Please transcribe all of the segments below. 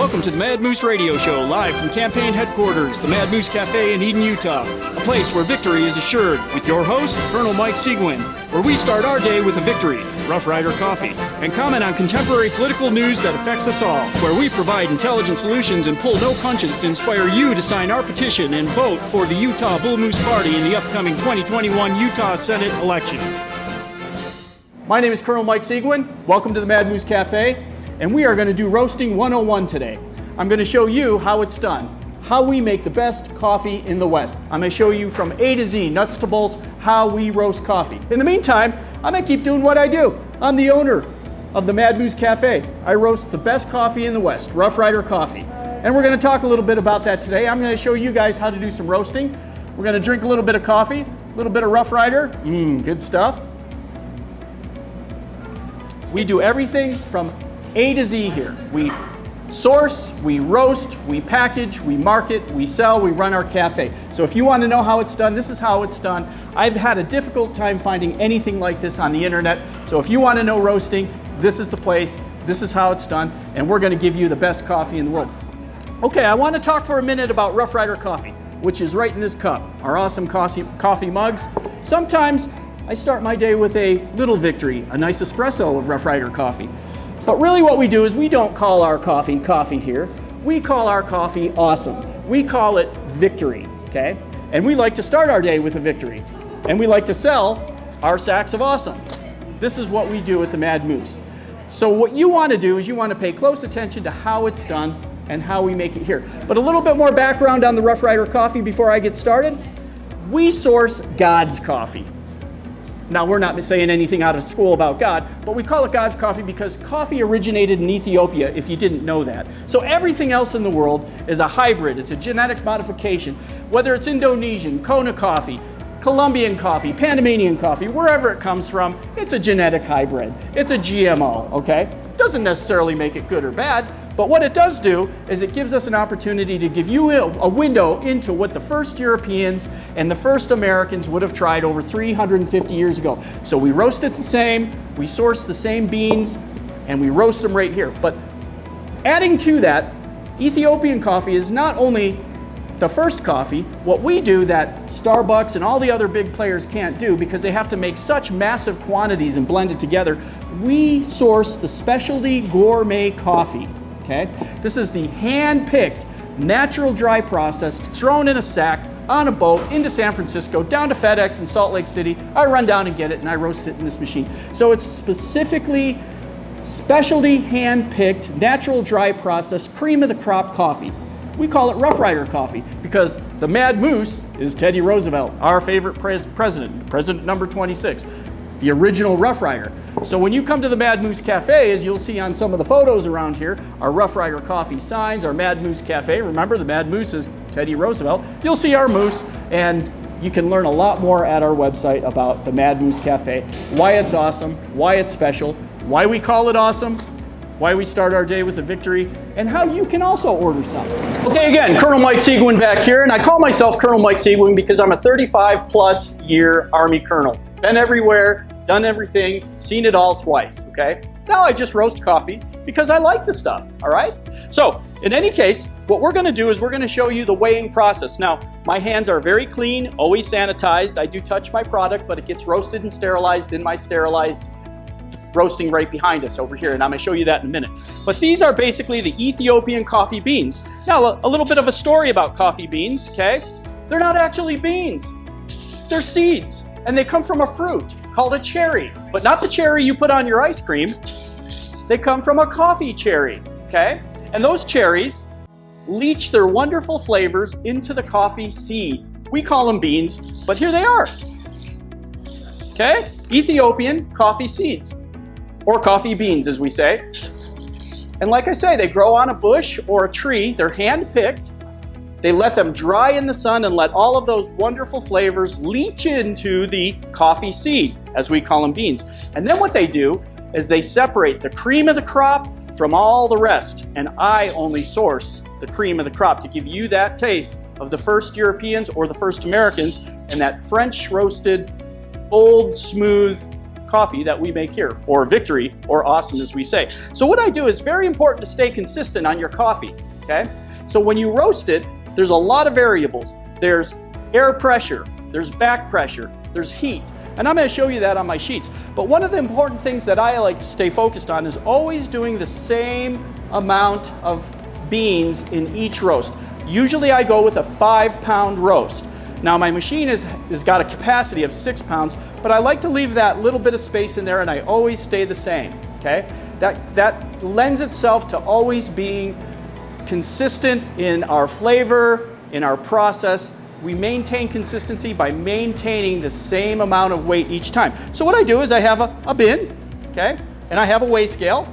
Welcome to the Mad Moose Radio Show, live from campaign headquarters, the Mad Moose Cafe in Eden, Utah, a place where victory is assured, with your host, Colonel Mike Seguin, where we start our day with a victory, Rough Rider coffee, and comment on contemporary political news that affects us all, where we provide intelligent solutions and pull no punches to inspire you to sign our petition and vote for the Utah Bull Moose Party in the upcoming 2021 Utah Senate election. My name is Colonel Mike Seguin. Welcome to the Mad Moose Cafe. And we are going to do Roasting 101 today. I'm going to show you how it's done, how we make the best coffee in the West. I'm going to show you from A to Z, nuts to bolts, how we roast coffee. In the meantime, I'm going to keep doing what I do. I'm the owner of the Mad Moose Cafe. I roast the best coffee in the West, Rough Rider coffee. And we're going to talk a little bit about that today. I'm going to show you guys how to do some roasting. We're going to drink a little bit of coffee, a little bit of Rough Rider. Good stuff. We do everything from A to Z here. We source, we roast, we package, we market, we sell, we run our cafe. So if you want to know how it's done, this is how it's done. I've had a difficult time finding anything like this on the internet. So if you want to know roasting, this is the place, this is how it's done, and we're going to give you the best coffee in the world. Okay, I want to talk for a minute about Rough Rider coffee, which is right in this cup, our awesome coffee mugs. Sometimes I start my day with a little victory, a nice espresso of Rough Rider coffee. But really what we do is we don't call our coffee coffee here. We call our coffee awesome. We call it victory, okay? And we like to start our day with a victory. And we like to sell our sacks of awesome. This is what we do at the Mad Moose. So what you want to do is you want to pay close attention to how it's done and how we make it here. But a little bit more background on the Rough Rider coffee before I get started. We source God's coffee. Now, we're not saying anything out of school about God, but we call it God's coffee because coffee originated in Ethiopia, if you didn't know that. So everything else in the world is a hybrid. It's a genetic modification. Whether it's Indonesian, Kona coffee, Colombian coffee, Panamanian coffee, wherever it comes from, it's a genetic hybrid. It's a GMO, okay? Doesn't necessarily make it good or bad, but what it does do is it gives us an opportunity to give you a window into what the first Europeans and the first Americans would have tried over 350 years ago. So we roast it the same, we source the same beans, and we roast them right here. But adding to that, Ethiopian coffee is not only the first coffee. What we do that Starbucks and all the other big players can't do because they have to make such massive quantities and blend it together, we source the specialty gourmet coffee. Okay? This is the hand-picked, natural dry process, thrown in a sack, on a boat, into San Francisco, down to FedEx in Salt Lake City. I run down and get it, and I roast it in this machine. So it's specifically specialty, hand-picked, natural dry process, cream of the crop coffee. We call it Rough Rider coffee because the Mad Moose is Teddy Roosevelt, our favorite president number 26, the original Rough Rider. So when you come to the Mad Moose Cafe, as you'll see on some of the photos around here, our Rough Rider coffee signs, our Mad Moose Cafe. Remember, the Mad Moose is Teddy Roosevelt. You'll see our moose, and you can learn a lot more at our website about the Mad Moose Cafe, why it's awesome, why it's special, why we call it awesome, why we start our day with a victory, and how you can also order something. Okay, again, Colonel Mike Seguin back here, and I call myself Colonel Mike Seguin because I'm a 35-plus year Army colonel. Been everywhere, done everything, seen it all twice, okay? Now I just roast coffee because I like the stuff, all right? So, in any case, what we're gonna do is we're gonna show you the weighing process. Now, my hands are very clean, always sanitized. I do touch my product, but it gets roasted and sterilized in my sterilized roasting right behind us over here, and I'm gonna show you that in a minute. But these are basically the Ethiopian coffee beans. Now, a little bit of a story about coffee beans, okay? They're not actually beans, they're seeds, and they come from a fruit called a cherry, but not the cherry you put on your ice cream. They come from a coffee cherry, okay? And those cherries leach their wonderful flavors into the coffee seed. We call them beans, but here they are, okay? Ethiopian coffee seeds, or coffee beans as we say. And like I say, they grow on a bush or a tree. They're hand-picked. They let them dry in the sun and let all of those wonderful flavors leach into the coffee seed, as we call them beans. And then what they do is they separate the cream of the crop from all the rest. And I only source the cream of the crop to give you that taste of the first Europeans or the first Americans and that French roasted, bold, smooth coffee that we make here, or victory, or awesome as we say. So what I do is very important to stay consistent on your coffee, okay? So when you roast it, there's a lot of variables. There's air pressure, there's back pressure, there's heat. And I'm going to show you that on my sheets. But one of the important things that I like to stay focused on is always doing the same amount of beans in each roast. Usually I go with a 5-pound roast. Now my machine has got a capacity of 6 pounds, but I like to leave that little bit of space in there, and I always stay the same, okay? That lends itself to always being consistent in our flavor, in our process. We maintain consistency by maintaining the same amount of weight each time. So what I do is I have a bin, okay, and I have a weigh scale,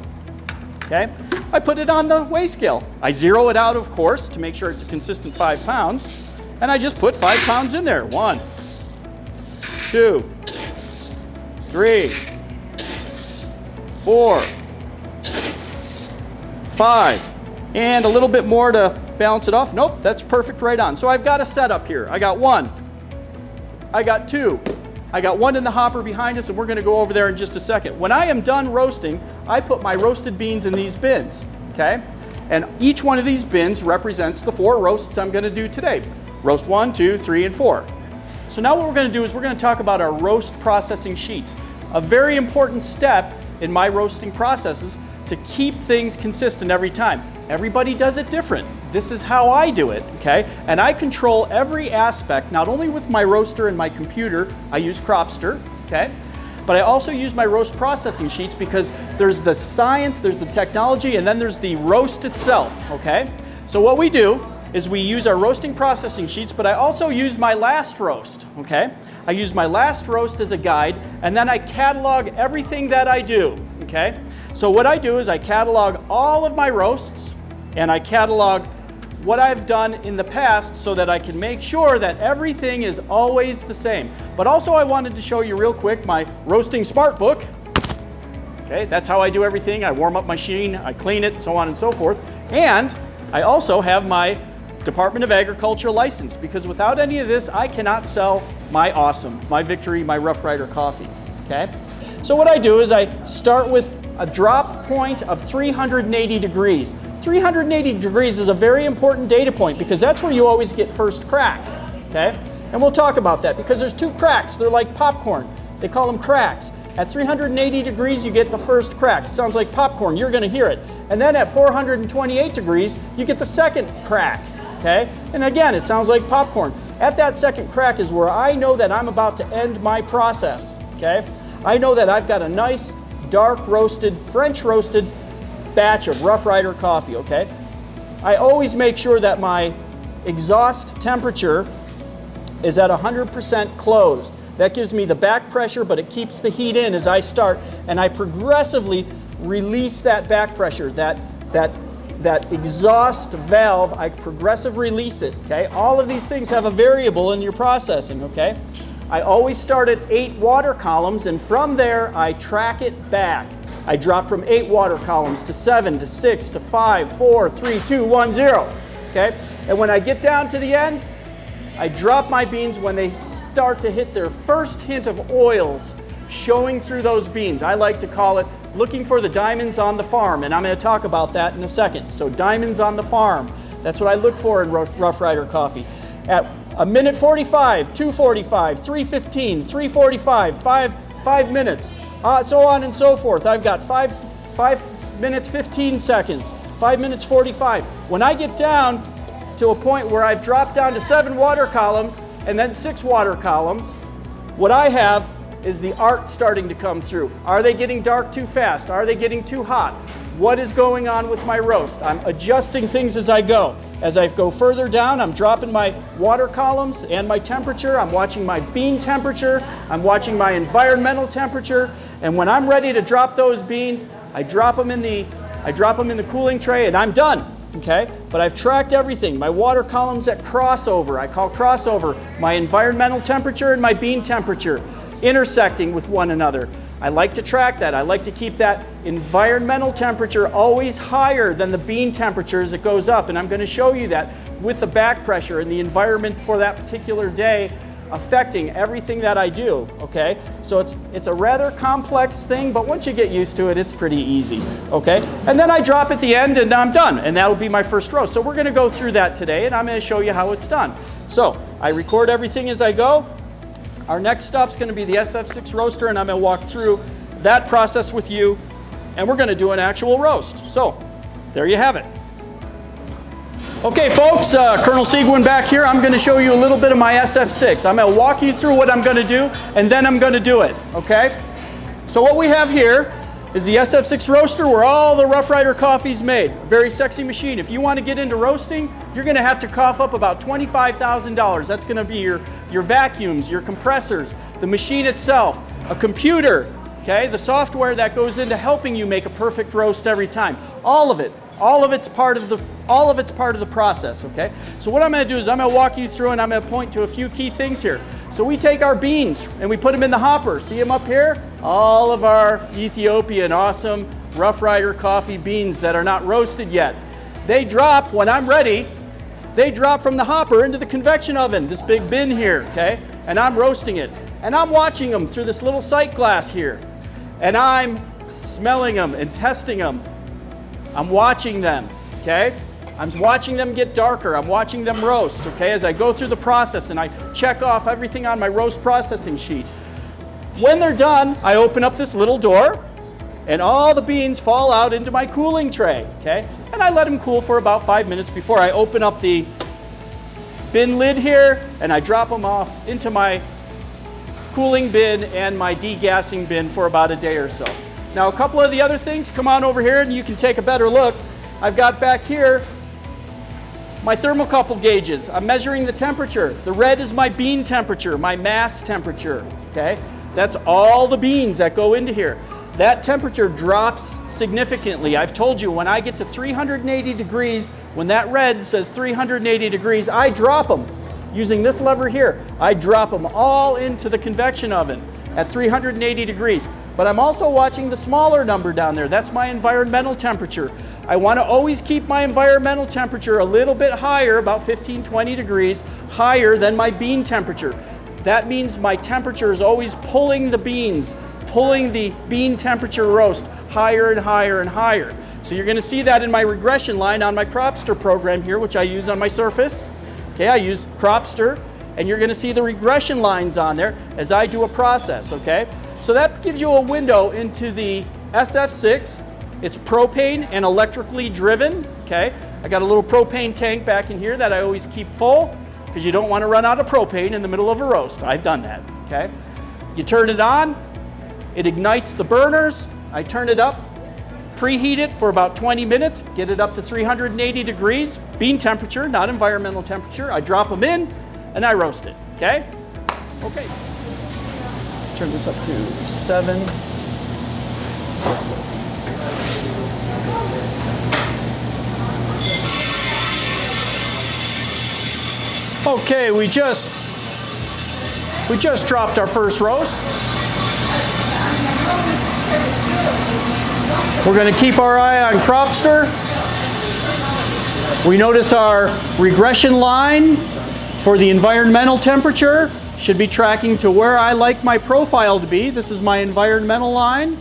okay. I put it on the weigh scale. I zero it out, of course, to make sure it's a consistent 5 pounds, and I just put 5 pounds in there. 1, 2, 3, 4, 5, and a little bit more to balance it off. Nope, that's perfect right on. So I've got a setup here. I got 1, I got 2, I got 1 in the hopper behind us, and we're going to go over there in just a second. When I am done roasting, I put my roasted beans in these bins, okay? And each one of these bins represents the 4 roasts I'm going to do today. Roast 1, 2, 3, and 4. So now what we're going to do is we're going to talk about our roast processing sheets. A very important step in my roasting processes to keep things consistent every time. Everybody does it different. This is how I do it, okay? And I control every aspect, not only with my roaster and my computer. I use Cropster, okay? But I also use my roast processing sheets because there's the science, there's the technology, and then there's the roast itself, okay? So what we do is we use our roasting processing sheets, but I also use my last roast, okay? I use my last roast as a guide, and then I catalog everything that I do, okay? So what I do is I catalog all of my roasts, and I catalog what I've done in the past so that I can make sure that everything is always the same. But also I wanted to show you real quick my roasting smart book. Okay, that's how I do everything. I warm up my machine, I clean it, so on and so forth. And I also have my Department of Agriculture license, because without any of this, I cannot sell my awesome, my victory, my Rough Rider coffee, okay? So what I do is I start with a drop point of 380 degrees. 380 degrees is a very important data point because that's where you always get first crack, okay? And we'll talk about that because there's 2 cracks. They're like popcorn. They call them cracks. At 380 degrees, you get the first crack. It sounds like popcorn. You're going to hear it. And then at 428 degrees, you get the second crack, okay? And again, it sounds like popcorn. At that second crack is where I know that I'm about to end my process, okay? I know that I've got a nice, dark roasted, French roasted batch of Rough Rider coffee, okay? I always make sure that my exhaust temperature is at 100% closed. That gives me the back pressure, but it keeps the heat in as I start, and I progressively release that back pressure, that exhaust valve, I progressively release it, okay? All of these things have a variable in your processing, okay? I always start at 8 water columns, and from there I track it back. I drop from 8 water columns to 7 to 6 to 5, 4, 3, 2, 1, 0. Okay? And when I get down to the end, I drop my beans when they start to hit their first hint of oils showing through those beans. I like to call it looking for the diamonds on the farm, and I'm going to talk about that in a second. So diamonds on the farm, that's what I look for in Rough Rider coffee. At a minute 45, 2:45, 3:15, 3:45, 5 minutes, so on and so forth. I've got 5 minutes 15 seconds, 5 minutes 45. When I get down to a point where I've dropped down to 7 water columns and then 6 water columns, what I have is the art starting to come through. Are they getting dark too fast? Are they getting too hot? What is going on with my roast? I'm adjusting things as I go. As I go further down, I'm dropping my water columns and my temperature. I'm watching my bean temperature. I'm watching my environmental temperature. And when I'm ready to drop those beans, I drop them in the cooling tray, and I'm done. Okay? But I've tracked everything. My water columns at crossover. I call crossover my environmental temperature and my bean temperature intersecting with one another. I like to track that. I like to keep that environmental temperature always higher than the bean temperature as it goes up. And I'm going to show you that with the back pressure and the environment for that particular day affecting everything that I do, okay? So it's a rather complex thing, but once you get used to it, it's pretty easy, okay? And then I drop at the end and I'm done, and that will be my first roast. So we're gonna go through that today, and I'm gonna show you how it's done. So I record everything as I go. Our next stop's gonna be the SF6 roaster, and I'm gonna walk through that process with you, and we're gonna do an actual roast. So there you have it. Okay, folks, Colonel Seguin back here. I'm going to show you a little bit of my SF6. I'm going to walk you through what I'm going to do, and then I'm going to do it, okay? So what we have here is the SF6 roaster where all the Rough Rider coffee's made. A very sexy machine. If you want to get into roasting, you're going to have to cough up about $25,000. That's going to be your vacuums, your compressors, the machine itself, a computer, okay? The software that goes into helping you make a perfect roast every time. All of it. All of it's part of the process, okay? So what I'm going to do is I'm going to walk you through, and I'm going to point to a few key things here. So we take our beans and we put them in the hopper. See them up here? All of our Ethiopian awesome Rough Rider coffee beans that are not roasted yet. They drop, when I'm ready, they drop from the hopper into the convection oven, this big bin here, okay? And I'm roasting it. And I'm watching them through this little sight glass here. And I'm smelling them and testing them. I'm watching them, okay? I'm watching them get darker. I'm watching them roast, okay? As I go through the process and I check off everything on my roast processing sheet. When they're done, I open up this little door and all the beans fall out into my cooling tray, okay? And I let them cool for about 5 minutes before I open up the bin lid here and I drop them off into my cooling bin and my degassing bin for about a day or so. Now, a couple of the other things, come on over here and you can take a better look. I've got back here my thermocouple gauges. I'm measuring the temperature. The red is my bean temperature, my mass temperature, okay? That's all the beans that go into here. That temperature drops significantly. I've told you, when I get to 380 degrees, when that red says 380 degrees, I drop them. Using this lever here, I drop them all into the convection oven at 380 degrees. But I'm also watching the smaller number down there. That's my environmental temperature. I want to always keep my environmental temperature a little bit higher, about 15, 20 degrees higher than my bean temperature. That means my temperature is always pulling the beans, pulling the bean temperature roast higher and higher and higher. So you're going to see that in my regression line on my Cropster program here, which I use on my Surface. Okay, I use Cropster, and you're going to see the regression lines on there as I do a process, okay? So that gives you a window into the SF6. It's propane and electrically driven, okay? I got a little propane tank back in here that I always keep full because you don't want to run out of propane in the middle of a roast. I've done that, okay? You turn it on, it ignites the burners. I turn it up, preheat it for about 20 minutes, get it up to 380 degrees, bean temperature, not environmental temperature. I drop them in and I roast it, okay? Okay. Turn this up to 7. Okay, we just dropped our first roast. We're going to keep our eye on Cropster. We notice our regression line for the environmental temperature should be tracking to where I like my profile to be. This is my environmental line.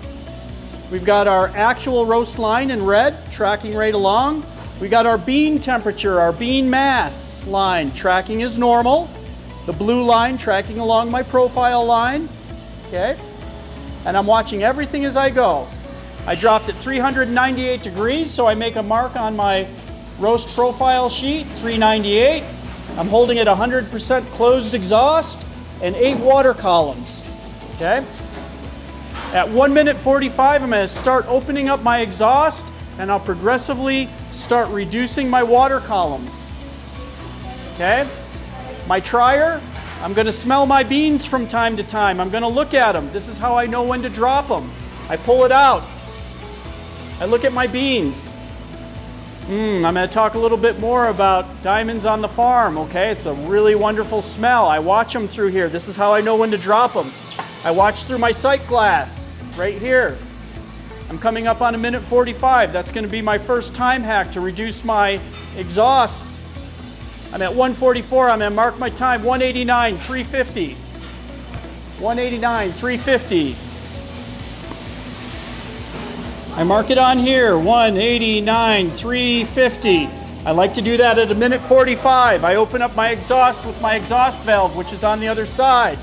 We've got our actual roast line in red, tracking right along. We got our bean temperature, our bean mass line, tracking as normal. The blue line tracking along my profile line, okay? And I'm watching everything as I go. I dropped at 398 degrees, so I make a mark on my roast profile sheet, 398. I'm holding it 100% closed exhaust and 8 water columns, okay? At 1 minute 45, I'm going to start opening up my exhaust, and I'll progressively start reducing my water columns, okay? My trier, I'm going to smell my beans from time to time. I'm going to look at them. This is how I know when to drop them. I pull it out. I look at my beans. I'm going to talk a little bit more about diamonds on the farm, okay? It's a really wonderful smell. I watch them through here. This is how I know when to drop them. I watch through my sight glass right here. I'm coming up on 1 minute 45. That's going to be my first time hack to reduce my exhaust. I'm at 144. I'm going to mark my time. 189, 350. 189, 350. I mark it on here. 189, 350. I like to do that at 1:45. I open up my exhaust with my exhaust valve, which is on the other side.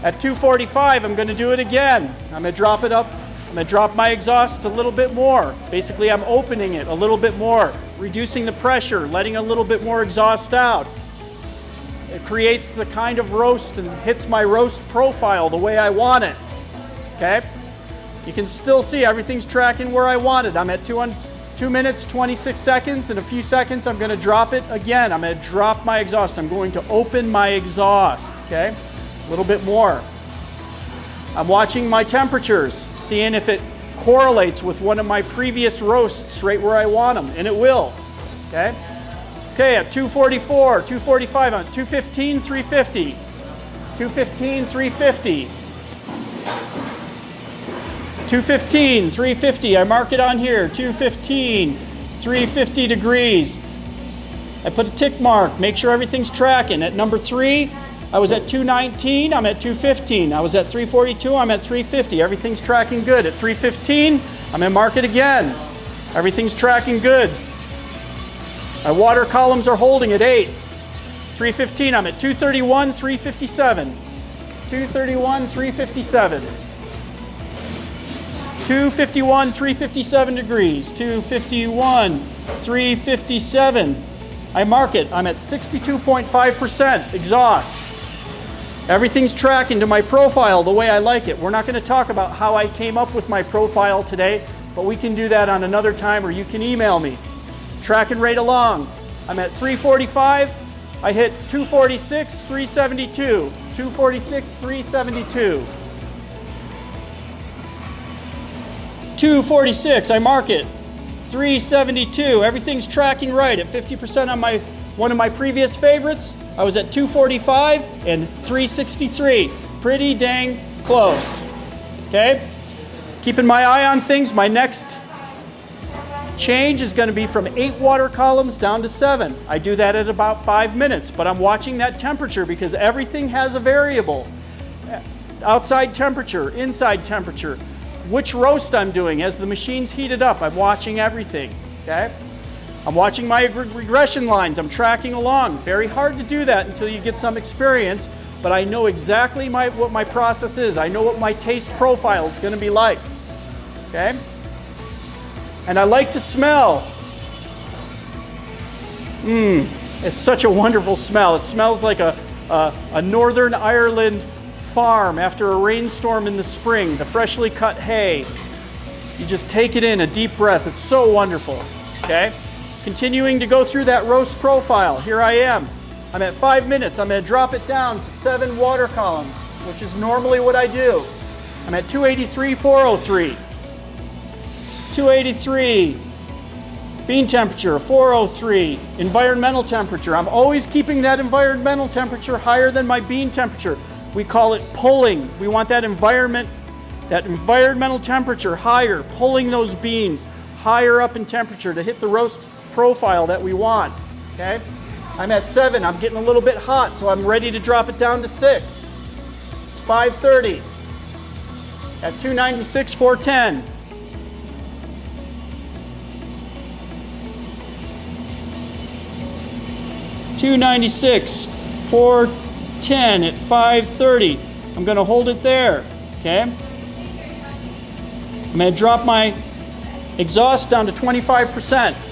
At 2:45, I'm going to do it again. I'm going to drop it up. I'm going to drop my exhaust a little bit more. Basically, I'm opening it a little bit more, reducing the pressure, letting a little bit more exhaust out. It creates the kind of roast and hits my roast profile the way I want it. Okay? You can still see everything's tracking where I want it. I'm at 2 minutes, 26 seconds. In a few seconds, I'm going to drop it again. I'm going to drop my exhaust. I'm going to open my exhaust. Okay? A little bit more. I'm watching my temperatures, seeing if it correlates with one of my previous roasts right where I want them, and it will. Okay? Okay, at 244, 245, on 215, 350. 215, 350. 215, 350. I mark it on here. 215, 350 degrees. I put a tick mark, make sure everything's tracking. At number 3, I was at 219, I'm at 215. I was at 342, I'm at 350. Everything's tracking good. At 315, I'm going to mark it again. Everything's tracking good. My water columns are holding at 8. 315, I'm at 231, 357. 231, 357. 251, 357 degrees. 251, 357. I mark it. I'm at 62.5% exhaust. Everything's tracking to my profile the way I like it. We're not going to talk about how I came up with my profile today, but we can do that on another time, or you can email me. Tracking right along. I'm at 345. I hit 246, 372. 246, 372. 246, I mark it. 372, everything's tracking right at 50% on one of my previous favorites. I was at 245 and 363. Pretty dang close. Okay? Keeping my eye on things, my next change is going to be from 8 water columns down to 7. I do that at about 5 minutes, but I'm watching that temperature because everything has a variable. Outside temperature, inside temperature, which roast I'm doing. As the machine's heated up, I'm watching everything. Okay? I'm watching my regression lines. I'm tracking along. Very hard to do that until you get some experience, but I know exactly what my process is. I know what my taste profile is going to be like. Okay? And I like to smell. It's such a wonderful smell. It smells like a Northern Ireland farm after a rainstorm in the spring, the freshly cut hay. You just take it in, a deep breath. It's so wonderful. Okay? Continuing to go through that roast profile. Here I am. I'm at 5 minutes. I'm going to drop it down to 7 water columns, which is normally what I do. I'm at 283, 403. 283. Bean temperature, 403. Environmental temperature. I'm always keeping that environmental temperature higher than my bean temperature. We call it pulling. We want that environmental temperature higher, pulling those beans higher up in temperature to hit the roast profile that we want. Okay? I'm at 7. I'm getting a little bit hot, so I'm ready to drop it down to 6. It's 5:30. At 296, 410. $296, 410 at 5:30. I'm going to hold it there. Okay? I'm going to drop my exhaust down to 25%.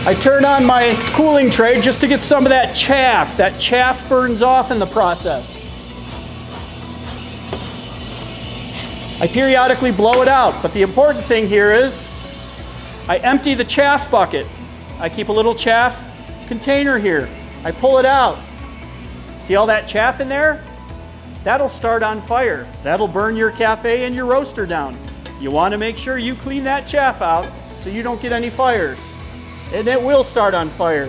I turn on my cooling tray just to get some of that chaff. That chaff burns off in the process. I periodically blow it out, but the important thing here is I empty the chaff bucket. I keep a little chaff container here. I pull it out. See all that chaff in there? That'll start on fire. That'll burn your cafe and your roaster down. You want to make sure you clean that chaff out so you don't get any fires. And it will start on fire.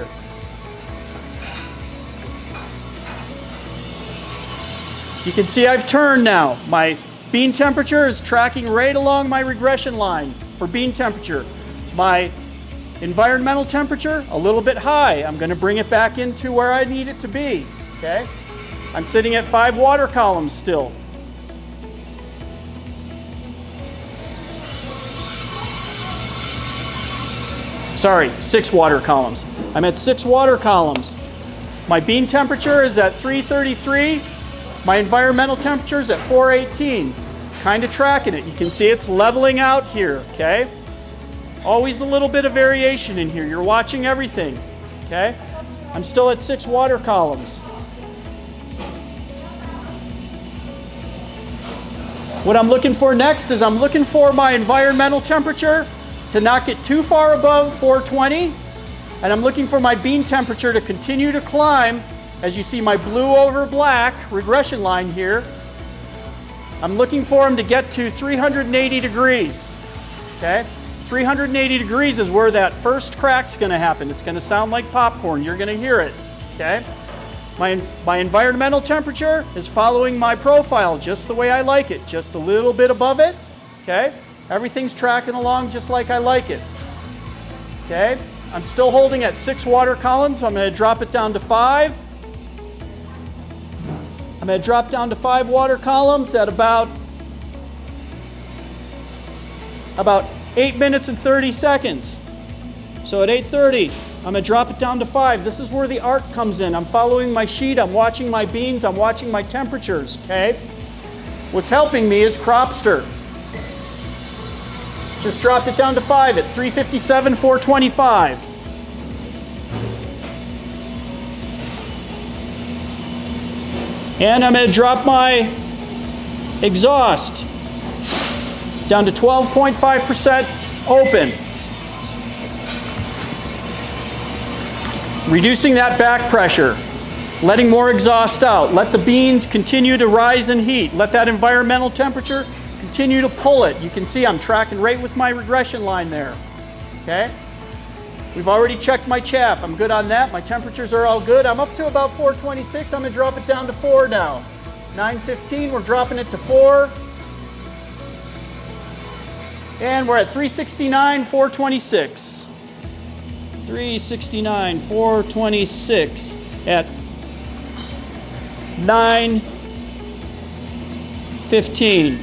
You can see I've turned now. My Bean temperature is tracking right along my regression line for bean temperature. My environmental temperature, a little bit high. I'm going to bring it back into where I need it to be. Okay? I'm sitting at 5 water columns still. Sorry, 6 water columns. I'm at 6 water columns. My bean temperature is at 333. My environmental temperature is at 418. Kind of tracking it. You can see it's leveling out here, okay? Always a little bit of variation in here. You're watching everything, okay? I'm still at 6 water columns. What I'm looking for next is I'm looking for my environmental temperature to not get too far above 420, and I'm looking for my bean temperature to continue to climb. As you see my blue over black regression line here, I'm looking for them to get to 380 degrees, okay? 380 degrees is where that first crack's going to happen. It's going to sound like popcorn. You're going to hear it, okay? My environmental temperature is following my profile just the way I like it, just a little bit above it, okay? Everything's tracking along just like I like it, okay? I'm still holding at 6 water columns, so I'm going to drop it down to 5. I'm going to drop down to 5 water columns at about 8 minutes and 30 seconds. So at 8:30, I'm going to drop it down to 5. This is where the art comes in. I'm following my sheet. I'm watching my beans. I'm watching my temperatures, okay? What's helping me is Cropster. Just dropped it down to 5 at 357, 425. And I'm going to drop my exhaust down to 12.5% open. Reducing that back pressure, letting more exhaust out. Let the beans continue to rise in heat. Let that environmental temperature continue to pull it. You can see I'm tracking right with my regression line there. Okay? We've already checked my chaff. I'm good on that. My temperatures are all good. I'm up to about 426. I'm going to drop it down to 4 now. 9:15, we're dropping it to 4. And we're at 369, 426. 369, 426 at 9:15.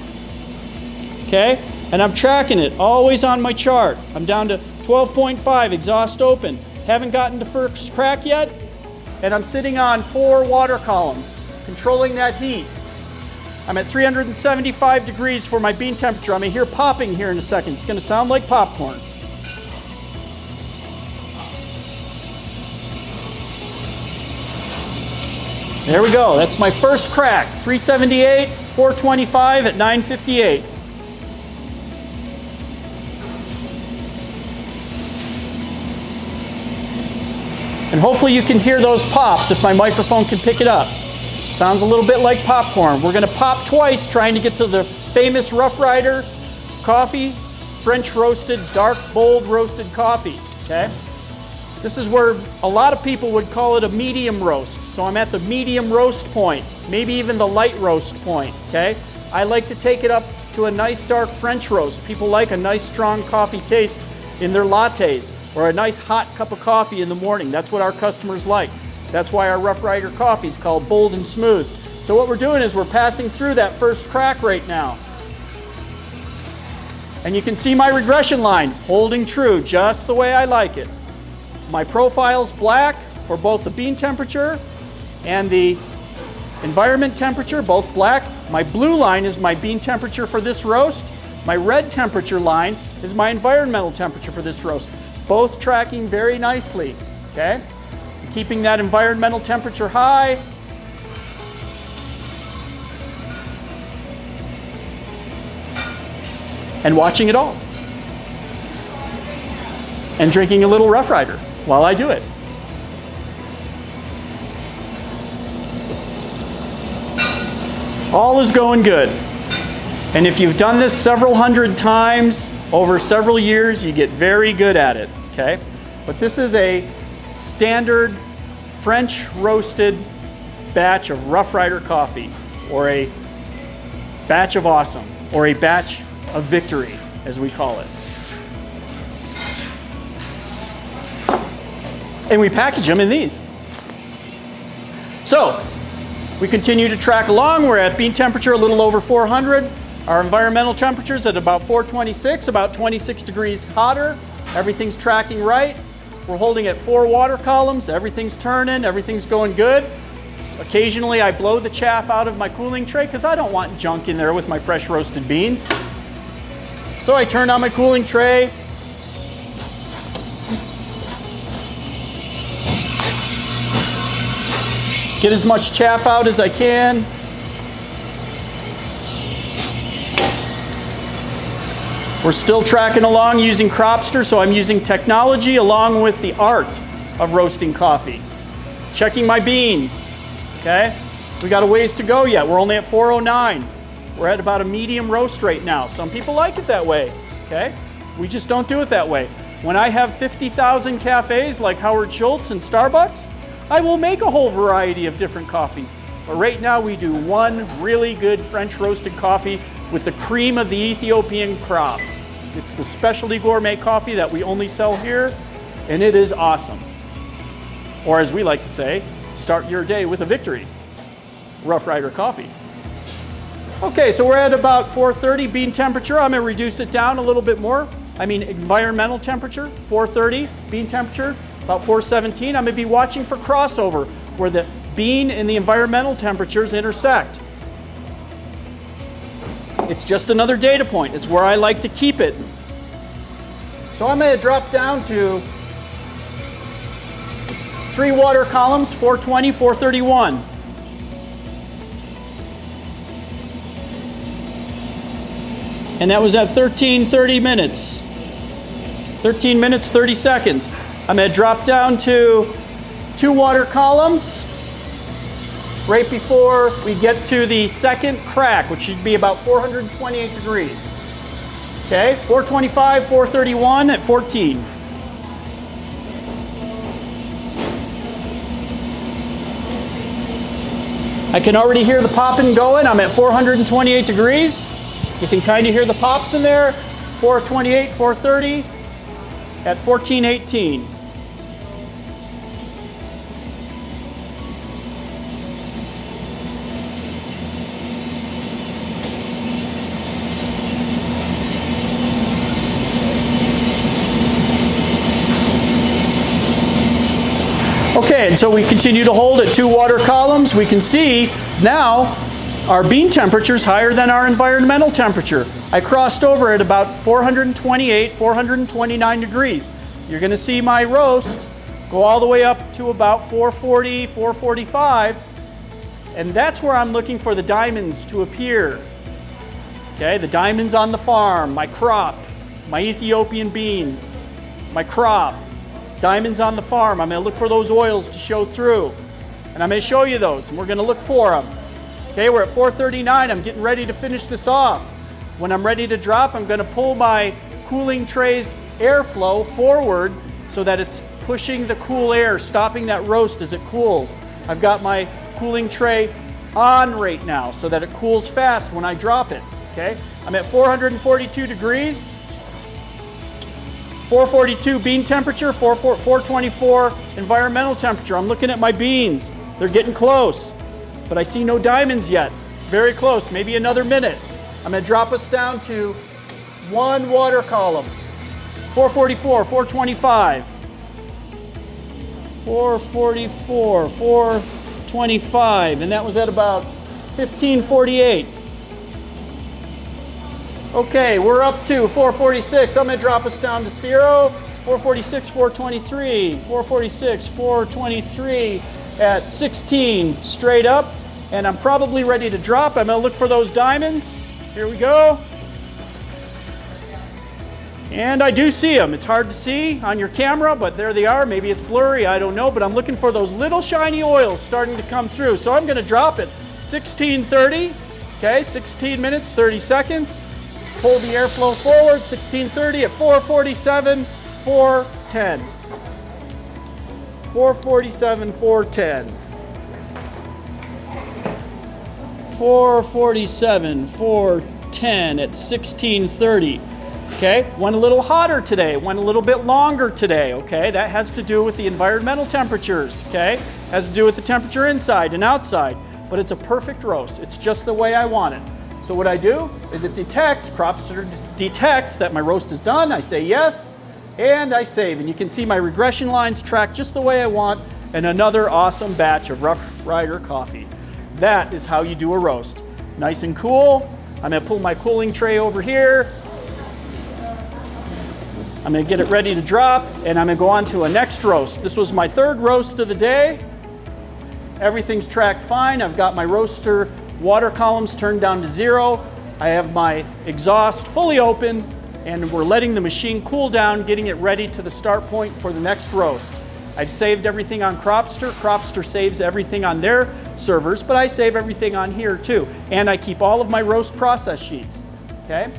Okay? And I'm tracking it, always on my chart. I'm down to 12.5, exhaust open. Haven't gotten to first crack yet, and I'm sitting on 4 water columns, controlling that heat. I'm at 375 degrees for my bean temperature. I'm going to hear popping here in a second. It's going to sound like popcorn. There we go. That's my first crack. 378, 425 at 9:58. And hopefully you can hear those pops if my microphone can pick it up. Sounds a little bit like popcorn. We're going to pop twice trying to get to the famous Rough Rider coffee, French roasted, dark, bold roasted coffee. Okay? This is where a lot of people would call it a medium roast. So I'm at the medium roast point, maybe even the light roast point. Okay? I like to take it up to a nice dark French roast. People like a nice strong coffee taste in their lattes, or a nice hot cup of coffee in the morning. That's what our customers like. That's why our Rough Rider coffee is called bold and smooth. So what we're doing is we're passing through that first crack right now. And you can see my regression line holding true just the way I like it. My profile's black for both the bean temperature and the environment temperature, both black. My blue line is my bean temperature for this roast. My red temperature line is my environmental temperature for this roast. Both tracking very nicely, okay? Keeping that environmental temperature high. And watching it all. And drinking a little Rough Rider while I do it. All is going good. And if you've done this several hundred times over several years, you get very good at it, okay? But this is a standard French roasted batch of Rough Rider coffee, or a batch of awesome, or a batch of victory, as we call it. And we package them in these. So, we continue to track along. We're at bean temperature a little over 400. Our environmental temperature is at about 426, about 26 degrees hotter. Everything's tracking right. We're holding at 4 water columns. Everything's turning, everything's going good. Occasionally I blow the chaff out of my cooling tray because I don't want junk in there with my fresh roasted beans. So I turn on my cooling tray. Get as much chaff out as I can. We're still tracking along using Cropster, so I'm using technology along with the art of roasting coffee. Checking my beans, okay? We got a ways to go yet. We're only at 409. We're at about a medium roast right now. Some people like it that way, okay? We just don't do it that way. When I have 50,000 cafes like Howard Schultz and Starbucks, I will make a whole variety of different coffees. But right now we do one really good French roasted coffee with the cream of the Ethiopian crop. It's the specialty gourmet coffee that we only sell here, and it is awesome. Or as we like to say, start your day with a victory. Rough Rider coffee. Okay, so we're at about 430 bean temperature. I'm gonna reduce it down a little bit more. I mean environmental temperature, 430. Bean temperature, about 417. I'm gonna be watching for crossover where the bean and the environmental temperatures intersect. It's just another data point. It's where I like to keep it. So I'm going to drop down to 3 water columns, 420, 431. And that was at 13:30 minutes. 13 minutes, 30 seconds. I'm going to drop down to 2 water columns right before we get to the second crack, which should be about 428 degrees. Okay, 425, 431 at 14. I can already hear the popping going. I'm at 428 degrees. You can kind of hear the pops in there. 428, 430 at 1418. Okay, and so we continue to hold at 2 water columns. We can see now our bean temperature is higher than our environmental temperature. I crossed over at about 428, 429 degrees. You're going to see my roast go all the way up to about 440, 445, and that's where I'm looking for the diamonds to appear. Okay, the diamonds on the farm, my crop, my Ethiopian beans, my crop. Diamonds on the farm. I'm going to look for those oils to show through. And I'm going to show you those, and we're going to look for them. Okay, we're at 439. I'm getting ready to finish this off. When I'm ready to drop, I'm going to pull my cooling tray's airflow forward so that it's pushing the cool air, stopping that roast as it cools. I've got my cooling tray on right now so that it cools fast when I drop it. Okay, I'm at 442 degrees. 442 bean temperature, 424 environmental temperature. I'm looking at my beans. They're getting close, but I see no diamonds yet. Very close, maybe another minute. I'm going to drop us down to 1 water column. 444, 425. 444, 425, and that was at about 1548. Okay, we're up to 446. I'm going to drop us down to 0. 446, 423, 446, 423 at 16 straight up. And I'm probably ready to drop. I'm going to look for those diamonds. Here we go. And I do see them. It's hard to see on your camera, but there they are. Maybe it's blurry, I don't know. But I'm looking for those little shiny oils starting to come through. So I'm going to drop it 16:30. Okay, 16 minutes, 30 seconds. Pull the airflow forward, 16:30 at 447, 410. 447, 410. 447, 410 at 1630. Okay, went a little hotter today, went a little bit longer today, okay? That has to do with the environmental temperatures, okay? Has to do with the temperature inside and outside, but it's a perfect roast. It's just the way I want it. So what I do is it detects, Cropster detects that my roast is done. I say yes, and I save. And you can see my regression lines track just the way I want, and another awesome batch of Rough Rider coffee. That is how you do a roast. Nice and cool. I'm gonna pull my cooling tray over here. I'm gonna get it ready to drop, and I'm gonna go on to a next roast. This was my third roast of the day. Everything's tracked fine. I've got my roaster water columns turned down to 0. I have my exhaust fully open, and we're letting the machine cool down, getting it ready to the start point for the next roast. I've saved everything on Cropster. Cropster saves everything on their servers, but I save everything on here too. And I keep all of my roast process sheets, okay?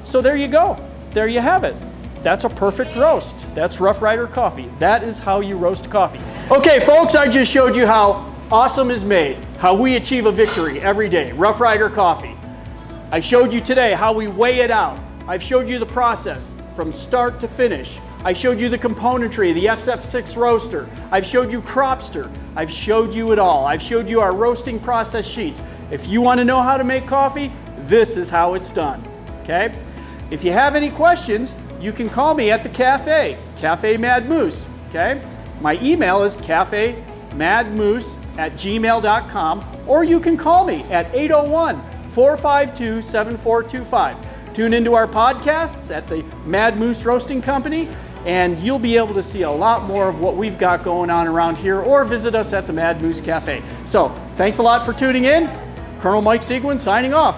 So there you go. There you have it. That's a perfect roast. That's Rough Rider coffee. That is how you roast coffee. Okay, folks, I just showed you how awesome is made, how we achieve a victory every day. Rough Rider coffee. I showed you today how we weigh it out. I've showed you the process from start to finish. I showed you the componentry, the SF6 roaster. I've showed you Cropster. I've showed you it all. I've showed you our roasting process sheets. If you want to know how to make coffee, this is how it's done, okay? If you have any questions, you can call me at the cafe, Cafe Mad Moose, okay? My email is cafemadmoose@gmail.com, or you can call me at 801-452-7425. Tune into our podcasts at the Mad Moose Roasting Company, and you'll be able to see a lot more of what we've got going on around here, or visit us at the Mad Moose Cafe. So, thanks a lot for tuning in. Colonel Mike Seguin signing off.